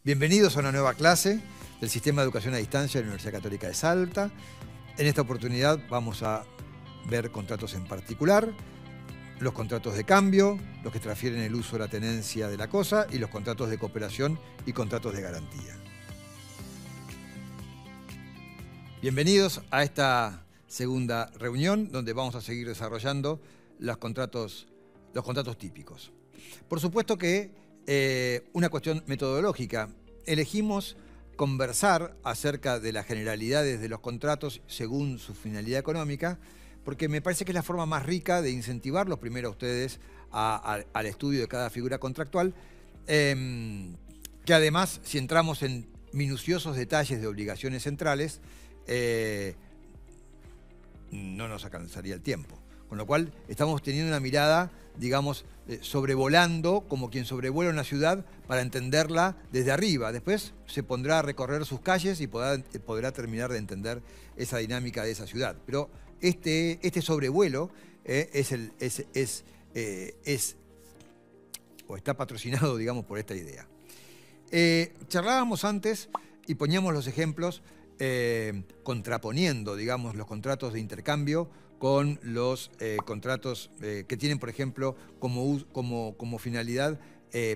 Bienvenidos a una nueva clase del Sistema de Educación a Distancia de la Universidad Católica de Salta. En esta oportunidad vamos a ver contratos en particular, los contratos de cambio, los que transfieren el uso o la tenencia de la cosa, y los contratos de cooperación y contratos de garantía. Bienvenidos a esta segunda reunión donde vamos a seguir desarrollando los contratos típicos. Por supuesto que una cuestión metodológica. Elegimos conversar acerca de las generalidades de los contratos según su finalidad económica, porque me parece que es la forma más rica de incentivarlos primero a ustedes al estudio de cada figura contractual, que además, si entramos en minuciosos detalles de obligaciones centrales, no nos alcanzaría el tiempo. Con lo cual, estamos teniendo una mirada, digamos, sobrevolando, como quien sobrevuela una ciudad para entenderla desde arriba. Después se pondrá a recorrer sus calles y podrá terminar de entender esa dinámica de esa ciudad. Pero este sobrevuelo está patrocinado, digamos, por esta idea. Charlábamos antes y poníamos los ejemplos contraponiendo, digamos, los contratos de intercambio con los contratos que tienen, por ejemplo, como finalidad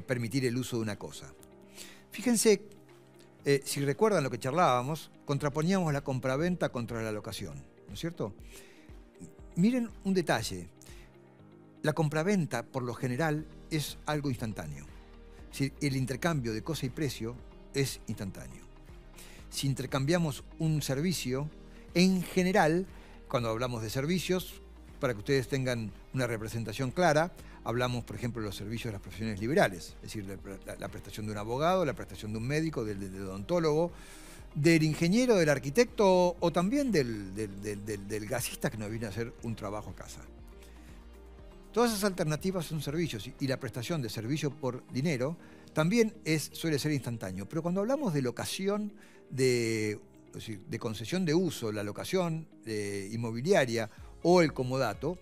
permitir el uso de una cosa. Fíjense, si recuerdan lo que charlábamos, contraponíamos la compraventa contra la locación, ¿no es cierto? Miren un detalle. La compraventa, por lo general, es algo instantáneo. Es decir, el intercambio de cosa y precio es instantáneo. Si intercambiamos un servicio, en general, cuando hablamos de servicios, para que ustedes tengan una representación clara, hablamos, por ejemplo, de los servicios de las profesiones liberales, es decir, la prestación de un abogado, la prestación de un médico, del odontólogo, del ingeniero, del arquitecto o también del gasista que nos viene a hacer un trabajo a casa. Todas esas alternativas son servicios y la prestación de servicio por dinero también suele ser instantáneo. Pero cuando hablamos de locación, de concesión de uso, la locación inmobiliaria o el comodato,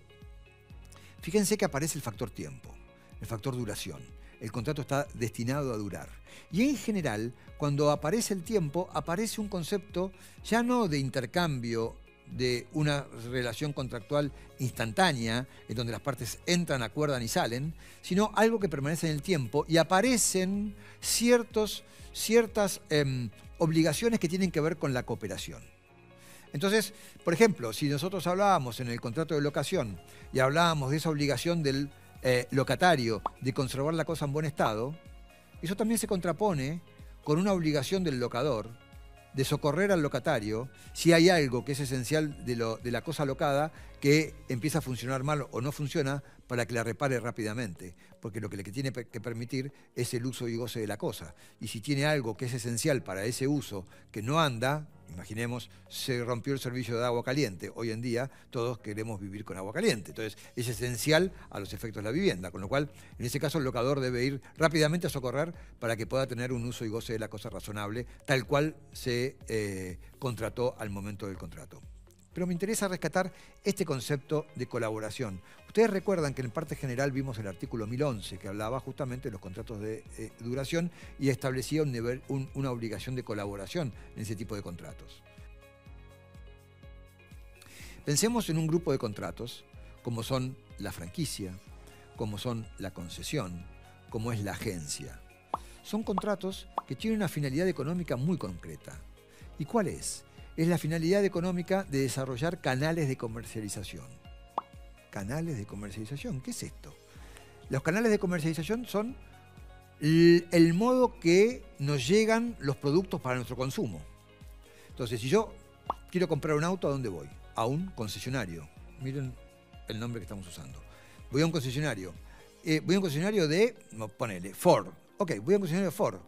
fíjense que aparece el factor tiempo, el factor duración. El contrato está destinado a durar. Y en general, cuando aparece el tiempo, aparece un concepto ya no de intercambio de una relación contractual instantánea, en donde las partes entran, acuerdan y salen, sino algo que permanece en el tiempo y aparecen ciertas obligaciones que tienen que ver con la cooperación. Entonces, por ejemplo, si nosotros hablábamos en el contrato de locación y hablábamos de esa obligación del locatario de conservar la cosa en buen estado, eso también se contrapone con una obligación del locador de socorrer al locatario si hay algo que es esencial de la cosa locada que empieza a funcionar mal o no funciona, para que la repare rápidamente, porque lo que le tiene que permitir es el uso y goce de la cosa. Y si tiene algo que es esencial para ese uso que no anda, imaginemos, se rompió el servicio de agua caliente. Hoy en día todos queremos vivir con agua caliente, entonces es esencial a los efectos de la vivienda, con lo cual en ese caso el locador debe ir rápidamente a socorrer para que pueda tener un uso y goce de la cosa razonable, tal cual se contrató al momento del contrato. Pero me interesa rescatar este concepto de colaboración. Ustedes recuerdan que en parte general vimos el artículo 1011, que hablaba justamente de los contratos de duración y establecía una obligación de colaboración en ese tipo de contratos. Pensemos en un grupo de contratos, como son la franquicia, como son la concesión, como es la agencia. Son contratos que tienen una finalidad económica muy concreta. ¿Y cuál es? Es la finalidad económica de desarrollar canales de comercialización. ¿Canales de comercialización? ¿Qué es esto? Los canales de comercialización son el modo que nos llegan los productos para nuestro consumo. Entonces, si yo quiero comprar un auto, ¿a dónde voy? A un concesionario. Miren el nombre que estamos usando. Voy a un concesionario. Voy a un concesionario de, ponele, Ford. Ok, voy a un concesionario de Ford.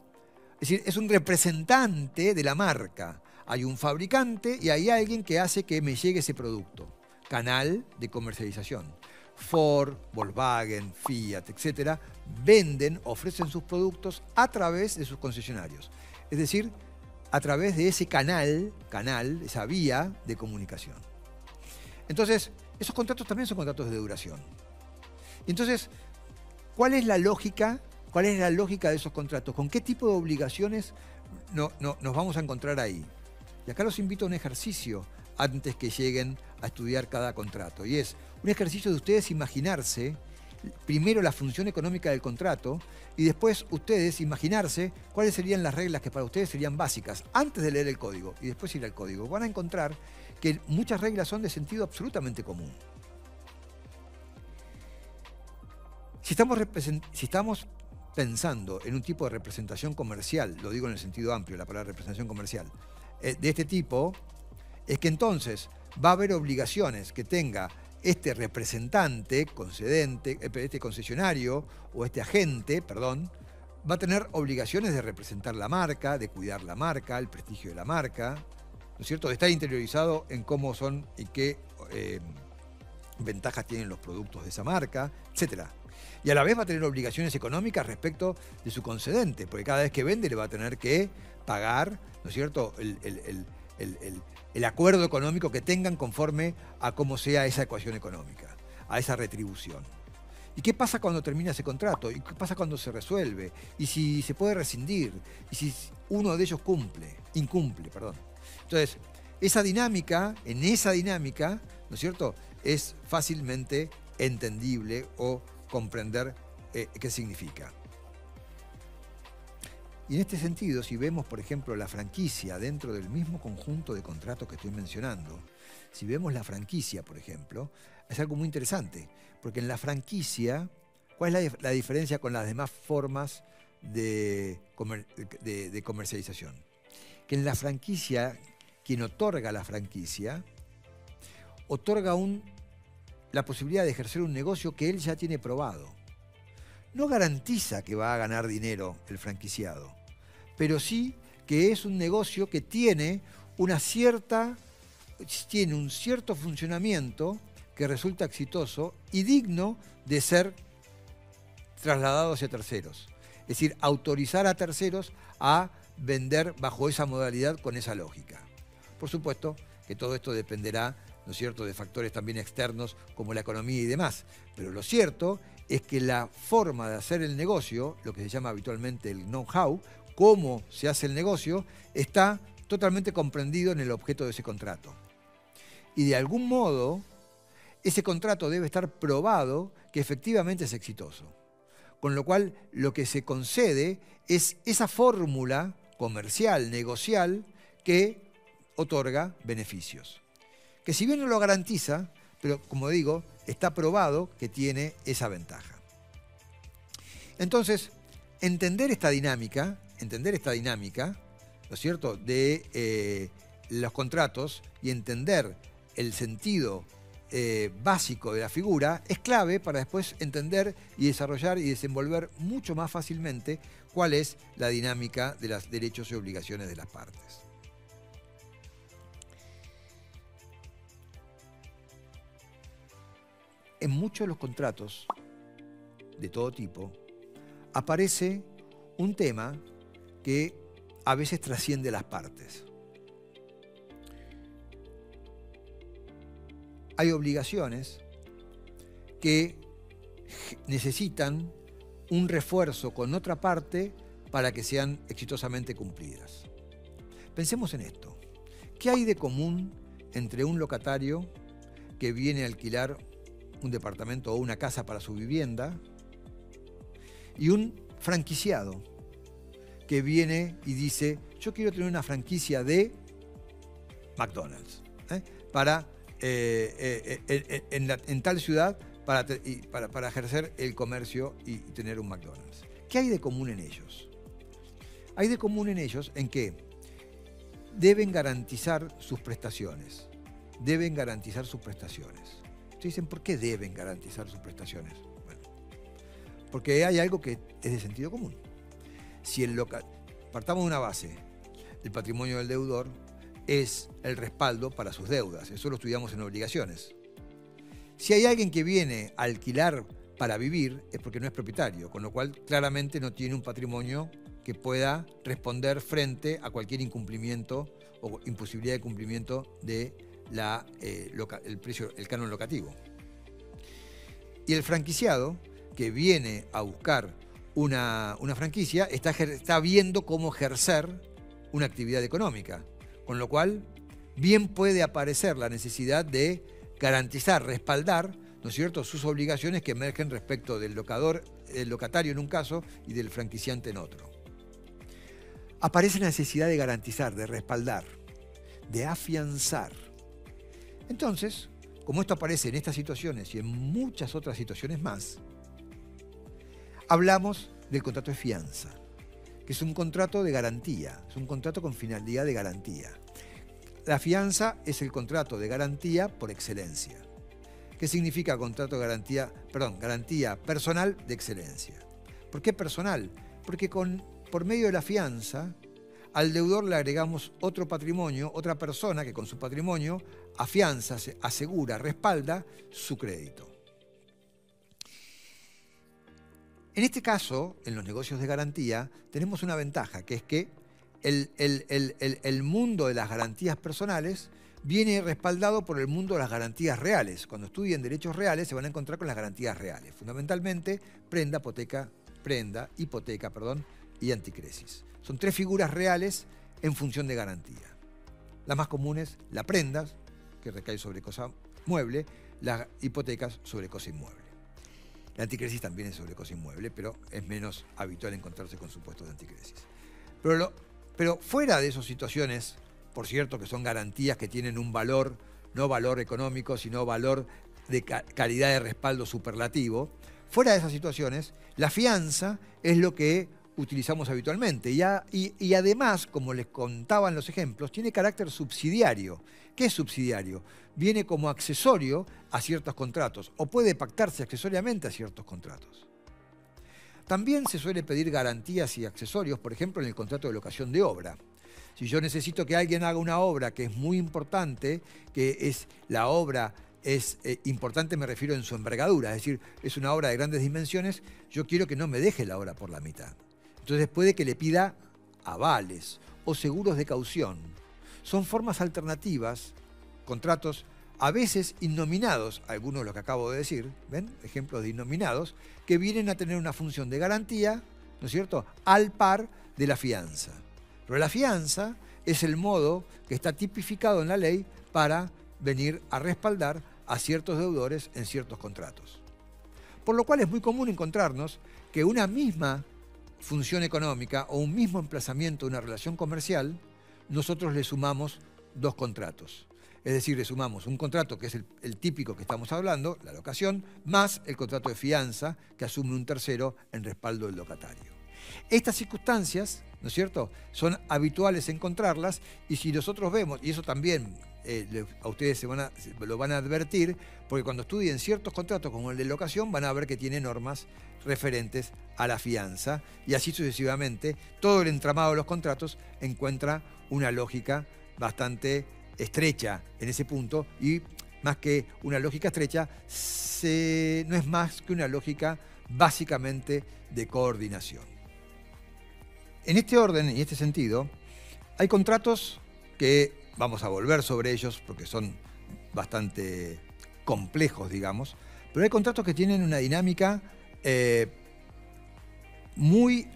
Es decir, es un representante de la marca. Hay un fabricante y hay alguien que hace que me llegue ese producto. Canal de comercialización. Ford, Volkswagen, Fiat, etcétera, ofrecen sus productos a través de sus concesionarios. Es decir, a través de ese canal, esa vía de comunicación. Entonces, esos contratos también son contratos de duración. Entonces, ¿cuál es la lógica ¿Cuál es la lógica de esos contratos? ¿Con qué tipo de obligaciones nos vamos a encontrar ahí? Y acá los invito a un ejercicio antes que lleguen a estudiar cada contrato. Y es un ejercicio de ustedes imaginarse primero la función económica del contrato y después ustedes imaginarse cuáles serían las reglas que para ustedes serían básicas antes de leer el código y después ir al código. Van a encontrar que muchas reglas son de sentido absolutamente común. Si estamos pensando en un tipo de representación comercial, lo digo en el sentido amplio, la palabra representación comercial, de este tipo, es que entonces va a haber obligaciones que tenga este representante, concedente, este concesionario o este agente, perdón, va a tener obligaciones de representar la marca, de cuidar la marca, el prestigio de la marca, ¿no es cierto? De estar interiorizado en cómo son y qué ventajas tienen los productos de esa marca, etcétera. Y a la vez va a tener obligaciones económicas respecto de su concedente, porque cada vez que vende le va a tener que pagar, ¿no es cierto?, el acuerdo económico que tengan conforme a cómo sea esa ecuación económica, a esa retribución. ¿Y qué pasa cuando termina ese contrato? ¿Y qué pasa cuando se resuelve? ¿Y si se puede rescindir? ¿Y si uno de ellos incumple, perdón? Entonces, en esa dinámica, ¿no es cierto?, es fácilmente entendible o comprender qué significa. Y en este sentido, si vemos, por ejemplo, la franquicia dentro del mismo conjunto de contratos que estoy mencionando, si vemos la franquicia, por ejemplo, es algo muy interesante, porque en la franquicia, ¿cuál es la diferencia con las demás formas de comercialización? Que en la franquicia, quien otorga la franquicia, otorga la posibilidad de ejercer un negocio que él ya tiene probado. No garantiza que va a ganar dinero el franquiciado, pero sí que es un negocio que tiene un cierto funcionamiento que resulta exitoso y digno de ser trasladado hacia terceros. Es decir, autorizar a terceros a vender bajo esa modalidad con esa lógica. Por supuesto que todo esto dependerá, ¿no es cierto?, de factores también externos como la economía y demás. Pero lo cierto es que la forma de hacer el negocio, lo que se llama habitualmente el know-how, cómo se hace el negocio, está totalmente comprendido en el objeto de ese contrato. Y de algún modo, ese contrato debe estar probado que efectivamente es exitoso. Con lo cual, lo que se concede es esa fórmula comercial, negocial, que otorga beneficios. Que si bien no lo garantiza, pero como digo, está probado que tiene esa ventaja. Entonces, entender esta dinámica, ¿no es cierto?, de los contratos y entender el sentido básico de la figura es clave para después entender y desarrollar y desenvolver mucho más fácilmente cuál es la dinámica de los derechos y obligaciones de las partes. En muchos de los contratos de todo tipo aparece un tema que a veces trasciende las partes. Hay obligaciones que necesitan un refuerzo con otra parte para que sean exitosamente cumplidas. Pensemos en esto. ¿Qué hay de común entre un locatario que viene a alquilar un departamento o una casa para su vivienda y un franquiciado que viene y dice: yo quiero tener una franquicia de McDonald's en tal ciudad para ejercer el comercio y tener un McDonald's? ¿Qué hay de común en ellos? Hay de común en ellos en que deben garantizar sus prestaciones. Ustedes dicen, ¿por qué deben garantizar sus prestaciones? Bueno, porque hay algo que es de sentido común. Si partamos de una base, el patrimonio del deudor es el respaldo para sus deudas. Eso lo estudiamos en obligaciones. Si hay alguien que viene a alquilar para vivir, es porque no es propietario, con lo cual claramente no tiene un patrimonio que pueda responder frente a cualquier incumplimiento o imposibilidad de cumplimiento de el canon locativo. Y el franquiciado, que viene a buscar una franquicia, está viendo cómo ejercer una actividad económica. Con lo cual, bien puede aparecer la necesidad de garantizar, respaldar, ¿no es cierto?, sus obligaciones que emergen respecto del locatario en un caso y del franquiciante en otro. Aparece la necesidad de garantizar, de respaldar, de afianzar. Entonces, como esto aparece en estas situaciones y en muchas otras situaciones más, hablamos del contrato de fianza, que es un contrato de garantía, es un contrato con finalidad de garantía. La fianza es el contrato de garantía por excelencia. ¿Qué significa contrato de garantía? Perdón, garantía personal de excelencia. ¿Por qué personal? Porque por medio de la fianza, al deudor le agregamos otro patrimonio, otra persona que con su patrimonio afianza, asegura, respalda su crédito. En este caso, en los negocios de garantía, tenemos una ventaja, que es que el mundo de las garantías personales viene respaldado por el mundo de las garantías reales. Cuando estudien derechos reales se van a encontrar con las garantías reales. Fundamentalmente, prenda, hipoteca, y anticresis. Son tres figuras reales en función de garantía. Las más comunes, la prenda, que recae sobre cosa mueble, las hipotecas sobre cosa inmueble. La anticresis también es sobre cosa inmueble, pero es menos habitual encontrarse con supuestos de anticresis. Pero fuera de esas situaciones, por cierto, que son garantías que tienen un valor, no valor económico, sino valor de calidad de respaldo superlativo, fuera de esas situaciones, la fianza es lo que utilizamos habitualmente. Y además, como les contaba en los ejemplos, tiene carácter subsidiario. ¿Qué es subsidiario? Viene como accesorio a ciertos contratos o puede pactarse accesoriamente a ciertos contratos. También se suele pedir garantías y accesorios, por ejemplo, en el contrato de locación de obra. Si yo necesito que alguien haga una obra que es muy importante, la obra es importante, me refiero en su envergadura, es decir, es una obra de grandes dimensiones, yo quiero que no me deje la obra por la mitad. Entonces puede que le pida avales o seguros de caución. Son formas alternativas, contratos a veces innominados, algunos de los que acabo de decir, ¿ven? Ejemplos de innominados, que vienen a tener una función de garantía, ¿no es cierto?, al par de la fianza. Pero la fianza es el modo que está tipificado en la ley para venir a respaldar a ciertos deudores en ciertos contratos. Por lo cual es muy común encontrarnos que una misma función económica o un mismo emplazamiento de una relación comercial, nosotros le sumamos dos contratos. Es decir, le sumamos un contrato que es el típico que estamos hablando, la locación, más el contrato de fianza que asume un tercero en respaldo del locatario. Estas circunstancias, ¿no es cierto?, son habituales encontrarlas y si nosotros vemos, y eso también a ustedes lo van a advertir, porque cuando estudien ciertos contratos como el de locación van a ver que tiene normas referentes a la fianza y así sucesivamente. Todo el entramado de los contratos encuentra una lógica bastante estrecha en ese punto y más que una lógica estrecha, no es más que una lógica básicamente de coordinación. En este orden y este sentido, hay contratos que vamos a volver sobre ellos porque son bastante complejos, digamos, pero hay contratos que tienen una dinámica muy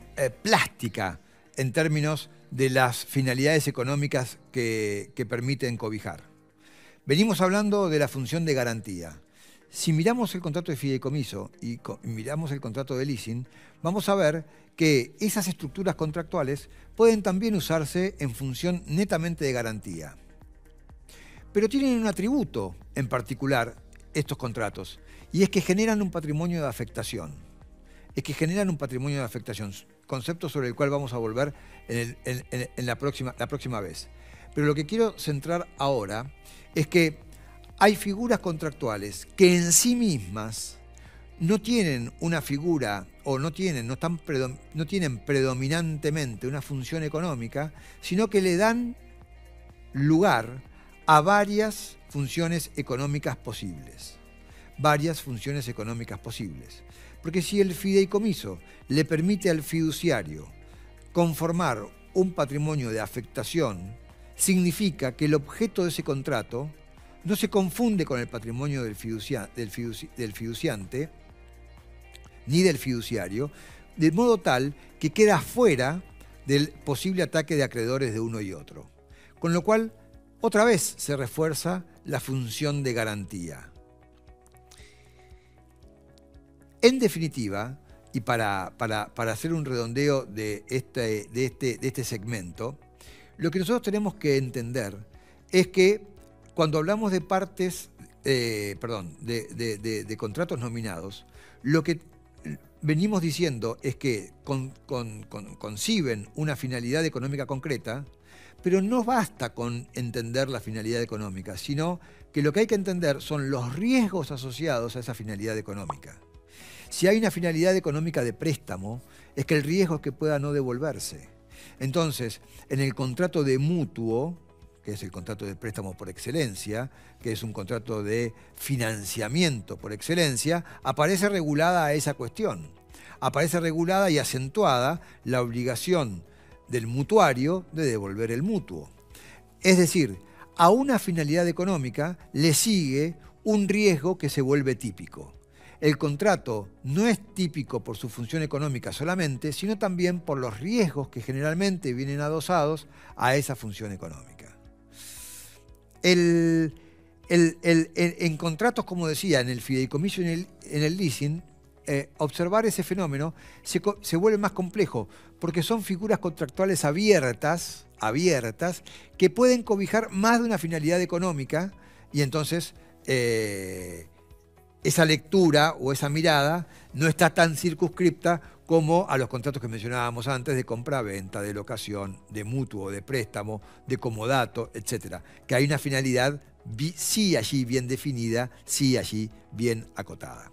plástica en términos de las finalidades económicas que permiten cobijar. Venimos hablando de la función de garantía. Si miramos el contrato de fideicomiso y miramos el contrato de leasing, vamos a ver que esas estructuras contractuales pueden también usarse en función netamente de garantía. Pero tienen un atributo en particular estos contratos, y es que generan un patrimonio de afectación. Concepto sobre el cual vamos a volver en la próxima vez. Pero lo que quiero centrar ahora es que hay figuras contractuales que en sí mismas no tienen una figura o no tienen predominantemente una función económica, sino que le dan lugar a varias funciones económicas posibles. Porque si el fideicomiso le permite al fiduciario conformar un patrimonio de afectación, significa que el objeto de ese contrato no se confunde con el patrimonio del fiduciante ni del fiduciario, de modo tal que queda fuera del posible ataque de acreedores de uno y otro. Con lo cual, otra vez se refuerza la función de garantía. En definitiva, y para hacer un redondeo de este segmento, lo que nosotros tenemos que entender es que cuando hablamos de de contratos nominados, lo que venimos diciendo es que conciben una finalidad económica concreta, pero no basta con entender la finalidad económica, sino que lo que hay que entender son los riesgos asociados a esa finalidad económica. Si hay una finalidad económica de préstamo, es que el riesgo es que pueda no devolverse. Entonces, en el contrato de mutuo, que es el contrato de préstamo por excelencia, que es un contrato de financiamiento por excelencia, aparece regulada esa cuestión. Aparece regulada y acentuada la obligación del mutuario de devolver el mutuo. Es decir, a una finalidad económica le sigue un riesgo que se vuelve típico. El contrato no es típico por su función económica solamente, sino también por los riesgos que generalmente vienen adosados a esa función económica. En contratos, como decía, en el fideicomiso y en el leasing, observar ese fenómeno se vuelve más complejo, porque son figuras contractuales abiertas, que pueden cobijar más de una finalidad económica, y entonces esa lectura o esa mirada no está tan circunscripta como a los contratos que mencionábamos antes de compra-venta, de locación, de mutuo, de préstamo, de comodato, etc. Que hay una finalidad sí allí bien definida, sí allí bien acotada.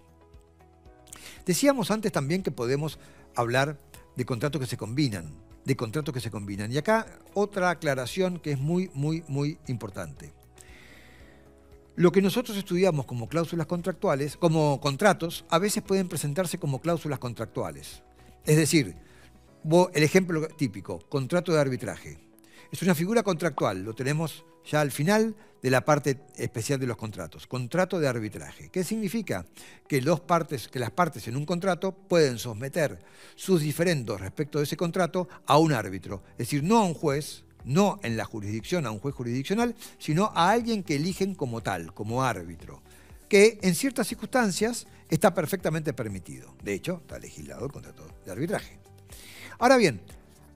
Decíamos antes también que podemos hablar de contratos que se combinan, Y acá otra aclaración que es muy, muy, muy importante. Lo que nosotros estudiamos como cláusulas contractuales, como contratos, a veces pueden presentarse como cláusulas contractuales. Es decir, el ejemplo típico, contrato de arbitraje. Es una figura contractual, lo tenemos ya al final de la parte especial de los contratos. Contrato de arbitraje. ¿Qué significa? Que las partes en un contrato pueden someter sus diferendos respecto de ese contrato a un árbitro. Es decir, no a un juez, no en la jurisdicción, a un juez jurisdiccional, sino a alguien que eligen como tal, como árbitro, que en ciertas circunstancias está perfectamente permitido. De hecho, está legislado el contrato de arbitraje. Ahora bien,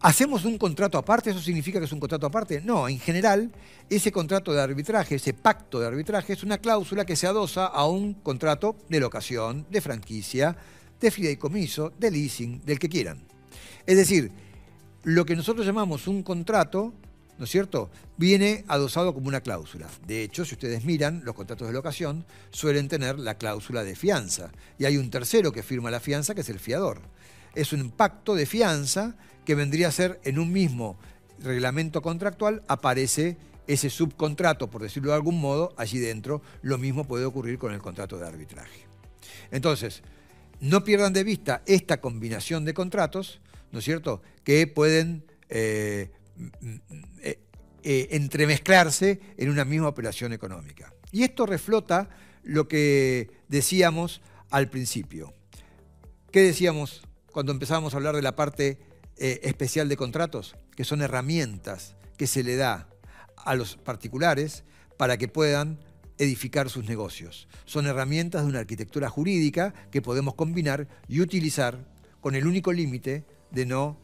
¿hacemos un contrato aparte? ¿Eso significa que es un contrato aparte? No, en general, ese contrato de arbitraje, ese pacto de arbitraje, es una cláusula que se adosa a un contrato de locación, de franquicia, de fideicomiso, de leasing, del que quieran. Es decir, lo que nosotros llamamos un contrato, ¿no es cierto?, viene adosado como una cláusula. De hecho, si ustedes miran, los contratos de locación suelen tener la cláusula de fianza. Y hay un tercero que firma la fianza, que es el fiador. Es un pacto de fianza que vendría a ser en un mismo reglamento contractual, aparece ese subcontrato, por decirlo de algún modo, allí dentro. Lo mismo puede ocurrir con el contrato de arbitraje. Entonces, no pierdan de vista esta combinación de contratos, ¿no es cierto?, que pueden entremezclarse en una misma operación económica. Y esto reflota lo que decíamos al principio. ¿Qué decíamos cuando empezamos a hablar de la parte especial de contratos? Que son herramientas que se le da a los particulares para que puedan edificar sus negocios. Son herramientas de una arquitectura jurídica que podemos combinar y utilizar con el único límite de no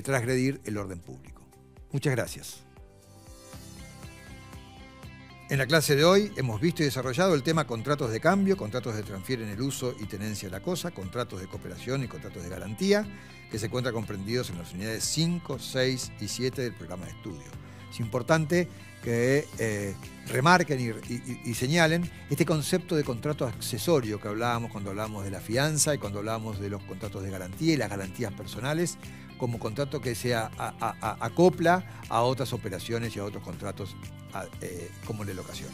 transgredir el orden público. Muchas gracias. En la clase de hoy hemos visto y desarrollado el tema contratos de cambio, contratos de transfieren el uso y tenencia de la cosa, contratos de cooperación y contratos de garantía, que se encuentran comprendidos en las unidades 5, 6 y 7 del programa de estudio. Es importante que remarquen y señalen este concepto de contrato accesorio que hablábamos cuando hablábamos de la fianza y cuando hablábamos de los contratos de garantía y las garantías personales, como contrato que se acopla a otras operaciones y a otros contratos como la locación.